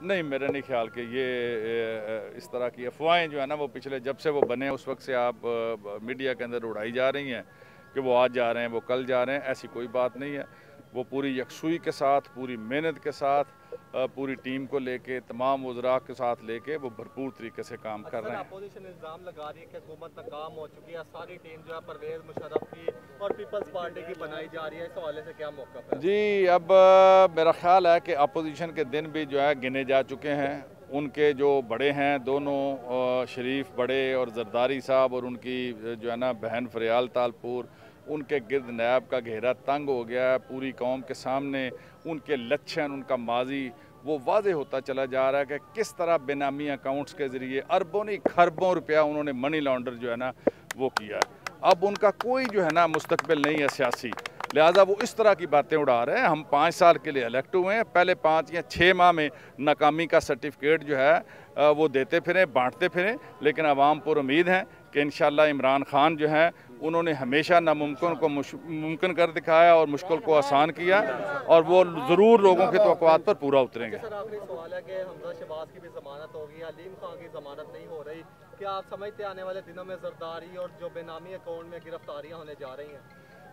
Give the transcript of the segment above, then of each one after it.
नहीं, मेरा नहीं ख्याल कि ये इस तरह की अफवाहें जो है ना वो पिछले जब से वो बने उस वक्त से आप मीडिया के अंदर उड़ाई जा रही हैं कि वो आज जा रहे हैं, वो कल जा रहे हैं। ऐसी कोई बात नहीं है। वो पूरी यकसुई के साथ, पूरी मेहनत के साथ, पूरी टीम को लेके, तमाम वज़रा के साथ लेके वो भरपूर तरीके से काम कर रहे हैं। अपोजिशन इल्ज़ाम लगा रही है कि हुकूमत नाकाम हो चुकी है, सारी टीम जो है परवेज़ मुशर्रफ की और पीपल्स पार्टी की बनाई जा रही है। इस हवाले से क्या मौक़िफ़ है? जी, अब मेरा ख्याल है कि अपोजिशन के दिन भी जो है गिने जा चुके हैं। उनके जो बड़े हैं दोनों शरीफ बड़े और जरदारी साहब और उनकी जो है ना बहन फरियाल तालपुर, उनके गिर्द नैब का घेरा तंग हो गया है। पूरी कौम के सामने उनके लक्षण, उनका माजी वो वाज़े होता चला जा रहा है कि किस तरह बेनामी अकाउंट्स के ज़रिए अरबों नहीं खरबों रुपया उन्होंने मनी लॉन्डर जो है ना वो किया है। अब उनका कोई जो है ना मुस्तकबिल नहीं है सियासी, लिहाजा वो इस तरह की बातें उड़ा रहे हैं। हम 5 साल के लिए इलेक्ट हुए हैं, पहले 5 या 6 माह में नाकामी का सर्टिफिकेट जो है वो देते फिरें, बांटते फिरें, लेकिन आवाम पर उम्मीद है कि इंशाअल्लाह इमरान खान जो हैं उन्होंने हमेशा नामुमकिन को मुमकिन कर दिखाया और मुश्किल को आसान किया और वो ज़रूर लोगों के तवक्कुआत पर पूरा उतरेंगे। सर, आखिरी सवाल है कि हमजा शहबाज की भी ज़मानत होगी, हलीम खान की ज़मानत नहीं हो रही, क्या आप समझते आने वाले दिनों में जरदारी और जो बेनामी अकाउंट में गिरफ्तारियाँ होने जा रही हैं?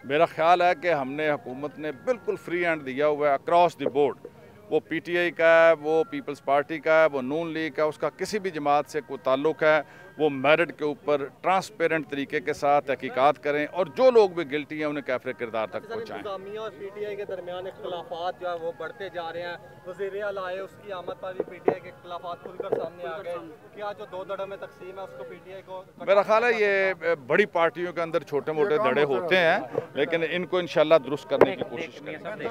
मेरा ख्याल है कि हमने हुकूमत ने बिल्कुल फ्री हैंड दिया हुआ है अक्रॉस द बोर्ड। वो पीटीआई का है, वो पीपल्स पार्टी का है, वो नून लीग का, उसका किसी भी जमात से कोई ताल्लुक़ है, वो मेरिट के ऊपर ट्रांसपेरेंट तरीके के साथ तहकीकात करें और जो लोग भी गिल्टी हैं उन्हें कैफरे किरदार तक पहुँचाएँ। इंतज़ामिया और पीटीआई के दरमियान इख्तलाफात जो है वो बढ़ते जा रहे हैं। वज़ीर आला आए, उसकी आमद पर भी पीटीआई के इख्तलाफात खुलकर सामने आ गए। क्या जो 2 धड़ों में तकसीम है उसको पीटीआई को मेरा ख्याल है ये बड़ी पार्टियों के अंदर छोटे मोटे धड़े होते हैं, लेकिन इनको इंशाल्लाह दुरुस्त करने की कोशिश करेंगे।